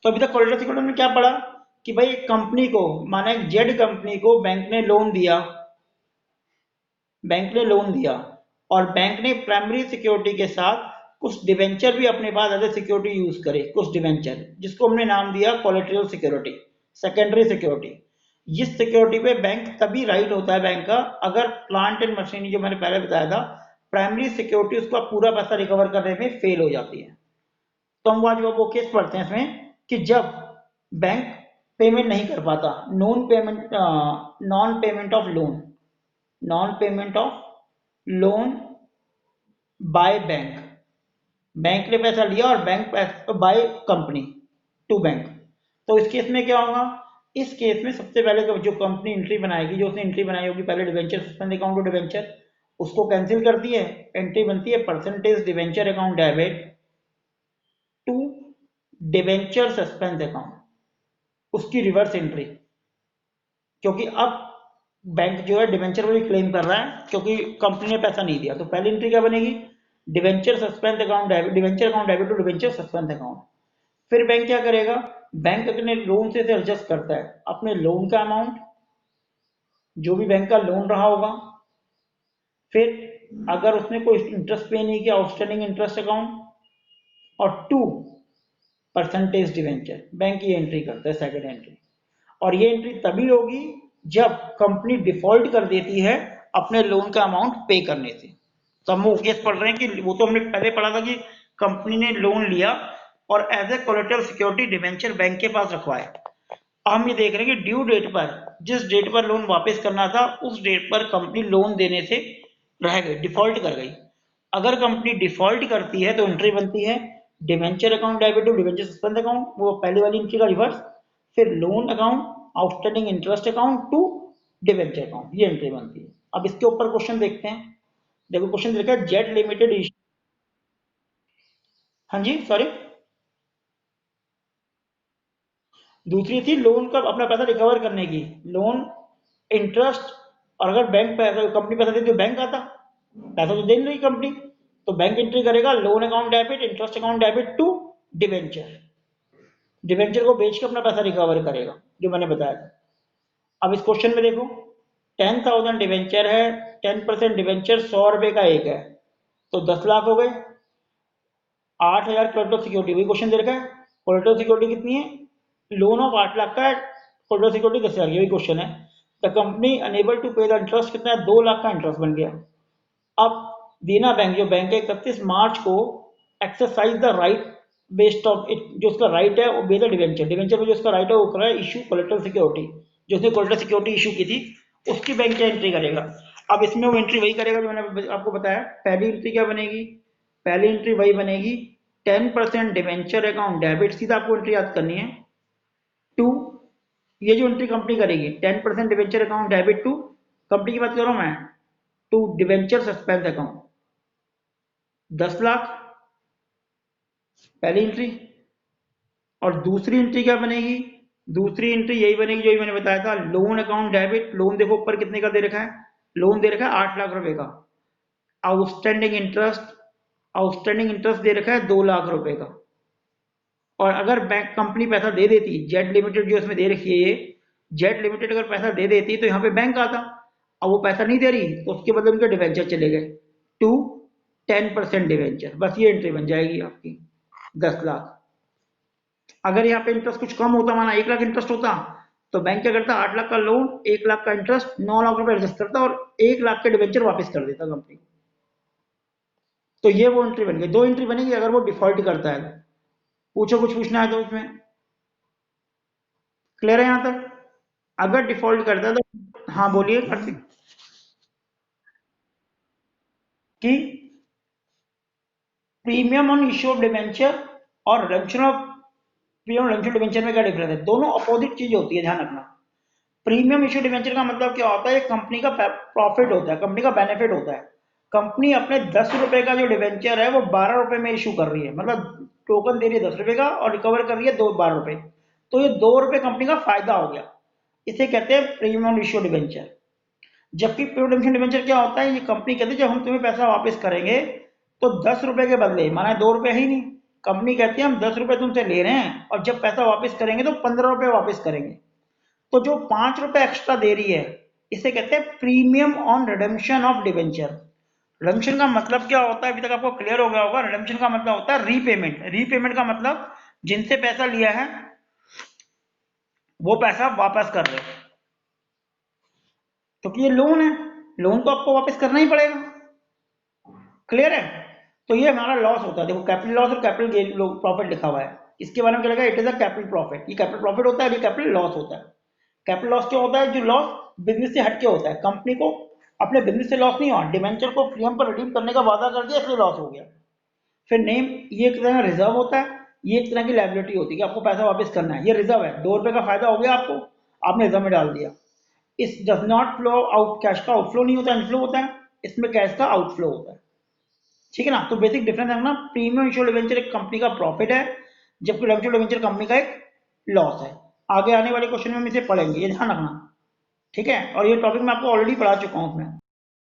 तो अभी तक कोलेटरल सिक्योरिटी में क्या पढ़ा कि भाई कंपनी को, माना एक जेड कंपनी को बैंक ने लोन दिया, बैंक ने लोन दिया, और बैंक ने प्राइमरी सिक्योरिटी के साथ कुछ डिवेंचर भी अपने पास एज ए सिक्योरिटी यूज करे, कुछ डिवेंचर जिसको हमने नाम दिया कोलेटरल सिक्योरिटी, सेकेंडरी सिक्योरिटी। इस सिक्योरिटी पे बैंक तभी राइट होता है बैंक का अगर प्लांट एंड मशीनरी, जो मैंने पहले बताया था, प्राइमरी सिक्योरिटी उसका पूरा पैसा रिकवर करने में फेल हो जाती है। तो हम आज वो केस पढ़ते हैं इसमें कि जब बैंक पेमेंट नहीं कर पाता, non payment of loan, non payment of loan by bank, bank ने पैसा लिया और bank by company to bank. तो इस केस में क्या होगा, इस केस में सबसे पहले तो जो कंपनी एंट्री बनाएगी, जो उसने एंट्री बनाई होगी पहले debenture suspend account to debenture, उसको कैंसिल करती है, एंट्री बनती है percentage debenture account debit to debenture suspense account, उसकी रिवर्स एंट्री। क्योंकि अब बैंक जो है डिवेंचर भी क्लेम कर रहा है क्योंकि कंपनी ने पैसा नहीं दिया, तो पहली एंट्री क्या बनेगी, debenture suspense account debit, debenture account debit to debenture suspense account. फिर बैंक क्या करेगा, बैंक अपने लोन से एडजस्ट करता है अपने लोन का अमाउंट, जो भी बैंक का लोन रहा होगा। फिर अगर उसने कोई इंटरेस्ट पे नहीं किया, आउटस्टैंडिंग इंटरेस्ट अकाउंट, और टू परसेंटेज डिवेंचर, बैंक ये एंट्री करता है सेकंड एंट्री। और ये एंट्री तभी होगी जब कंपनी डिफॉल्ट कर देती है अपने लोन का अमाउंट पे करने से। तो हम वो केस पढ़ रहे हैं कि वो तो हमने पहले पढ़ा था कि कंपनी ने लोन लिया और as a collateral security debenture bank के पास रखवाया। हम ये देख रहे हैं कि ड्यू डेट पर, जिस डेट पर लोन वापस करना था उस डेट पर कंपनी लोन देने से रह गई, डिफॉल्ट कर गई। अगर कंपनी डिफॉल्ट करती है तो एंट्री बनती है debenture account debit to debenture suspend account, वो पहली वाली एंट्री का रिवर्स। फिर loan account outstanding interest account to debenture account, ये एंट्री बनती है। अब इसके ऊपर क्वेश्चन देखते हैं। देखो क्वेश्चन देखा है, जेट लिमिटेड इशू, हाँ जी सॉरी, दूसरी थी लोन का अपना पैसा रिकवर करने की, लोन इंटरेस्ट। और अगर बैंक पैसा, कंपनी पैसा देती तो बैंक आता, पैसा तो दे नहीं रही कंपनी, तो बैंक एंट्री करेगा loan account debit interest account debit to debenture, debenture को बेच के अपना पैसा रिकवर करेगा, जो मैंने बताया था। अब इस क्वेश्चन में देखो 10,000 डिवेंचर है, 10% डिवेंचर 100 रुपए का एक है, तो 10 लाख हो गए। 8,000 कोलेटरल सिक्योरिटी, वही क्वेश्चन दे रखा है, कोलेटरल सिक्योरिटी कितनी है, लोन ऑफ 8 लाख का है, कोलेटरल सिक्योरिटी 10,000 की, वही क्वेश्चन है। द कंपनी अनेबल टू पे द इंटरेस्ट कितना है, 2 लाख का इंटरेस्ट बन गया। अब देना बैंक, जो बैंक है 31 मार्च को exercise the right based of it, जो उसका राइट है वो बेस्ड डिवेंचर, डिवेंचर में जो उसका राइट है वो कर रहा है इशू कोलेटरल सिक्योरिटी, जो उसने कोलेटरल सिक्योरिटी इशू की थी उसकी बैंक क्या एंट्री करेगा। अब इसमें वो एंट्री वही करेगा जो मैंने आपको बताया। पहली एंट्री क्या बनेगी, पहली एंट्री वही बनेगी 10% डिवेंचर अकाउंट डेबिट, सीधा आपको एंट्री याद करनी है, टू, ये जो एंट्री कंपनी करेगी 10% debenture account debit to, company की बात कर रहा हूं मैं, to debenture suspense account 10 lakh, पहली एंट्री। और दूसरी एंट्री क्या बनेगी, दूसरी एंट्री यही बनेगी जो मैंने बताया था, लोन अकाउंट डेबिट, लोन देखो ऊपर कितने का दे रखा है, लोन दे रखा है 8 लाख रुपए का, आउटस्टैंडिंग इंटरेस्ट, आउटस्टैंडिंग इंटरेस्ट दे रखा है 2 लाख रुपए का। और अगर बैंक कंपनी पैसा दे देती, जेट लिमिटेड जो इसमें दे रखी है ये, जेट लिमिटेड अगर पैसा दे देती तो यहाँ पे बैंक आता। अब वो पैसा नहीं दे रही तो उसके बदले उनके डिवेंचर चले गए टू 10% डिवेंचर, बस ये एंट्री बन जाएगी आपकी 10 लाख। अगर यहाँ पे इंटरेस्ट कुछ कम होता, माना 1 लाख इंटरेस्ट होता, तो बैंक क्या करता, 8 लाख का लोन 1 लाख का इंटरेस्ट 9 लाख रुपए एडजस्ट करता और 1 लाख के डिवेंचर वापस कर देता कंपनी। तो ये वो एंट्री बन गई, दो एंट्री बनेगी अगर वो डिफॉल्ट करता है। पूछो कुछ पूछना है तो इसमें, क्लियर है यहाँ तक। अगर डिफॉल्ट करता है तो हाँ बोलिए कार्तिक, कि premium on issue of debenture और redemption of premium redemption debenture में क्या डिफरेंस है, दोनों अपोजिट चीज होती है, ध्यान रखना। प्रीमियम इश्यू डिवेंचर का मतलब क्या होता है, कंपनी का प्रॉफिट होता है, कंपनी का बेनिफिट होता है। कंपनी अपने 10 रुपए का जो डिवेंचर है वो 12 रुपए में इशू कर रही है, मतलब टोकन दे रही है 10 रुपए का और रिकवर कर रही है 12 रुपए, तो ये 2 रुपए कंपनी का फायदा हो गया, इसे कहते हैं प्रीमियम इश्यू डिवेंचर। जबकि प्रीमियम डिवेंचर क्या होता है, ये कंपनी कहती है जब हम तुम्हें पैसा वापस करेंगे तो 10 रुपए के बदले, माना 2 रुपए है ही नहीं, कंपनी कहती है हम 10 रुपए तुमसे ले रहे हैं और जब पैसा वापस करेंगे तो 15 रुपए वापस करेंगे। तो जो 5 रुपए एक्स्ट्रा दे रही है इसे कहते हैं premium on redemption of debenture. Redemption का मतलब क्या होता है अभी तक आपको क्लियर हो गया होगा। रिडेम्पशन का मतलब होता है रीपेमेंट। रीपेमेंट का मतलब जिनसे पैसा लिया है वो पैसा वापस कर रहे हैं, क्योंकि ये लोन है, लोन तो आपको वापस करना ही पड़ेगा। क्लियर है? तो ये हमारा लॉस होता है। देखो कैपिटल लॉस और कैपिटल गेन प्रॉफिट लिखा हुआ है, इसके बारे में क्या लगा, it is a capital profit. ये कैपिटल प्रॉफिट होता है, ये कैपिटल लॉस होता है। कैपिटल लॉस क्या होता है? जो लॉस बिजनेस से हटके होता है। कंपनी को अपने बिजनेस से लॉस नहीं हुआ, डिवेंचर को प्रीमियम पर रिडीम करने का वादा कर दिया इसलिए लॉस हो गया। फिर नेम, ये एक तरह का रिजर्व होता है, ये एक तरह की लायबिलिटी होती है कि आपको पैसा वापस करना है। ये रिजर्व है, 2 रुपए का फायदा हो गया आपको, आपने रिजर्व में डाल दिया। इस does not flow out, cash का आउटफ्लो नहीं होता, इनफ्लो होता है। इसमें कैश का आउटफ्लो होता है। ठीक है ना? तो बेसिक डिफरेंस है ना, प्रीमियम इंश्योर्ड डिवेंचर एक कंपनी का प्रॉफिट है, जबकि लग्जरी डिवेंचर कंपनी का एक लॉस है। आगे आने वाले क्वेश्चन में हम इसे पढ़ेंगे, ये ध्यान रखना। ठीक है? और ये टॉपिक मैं आपको ऑलरेडी पढ़ा चुका हूं उसमें।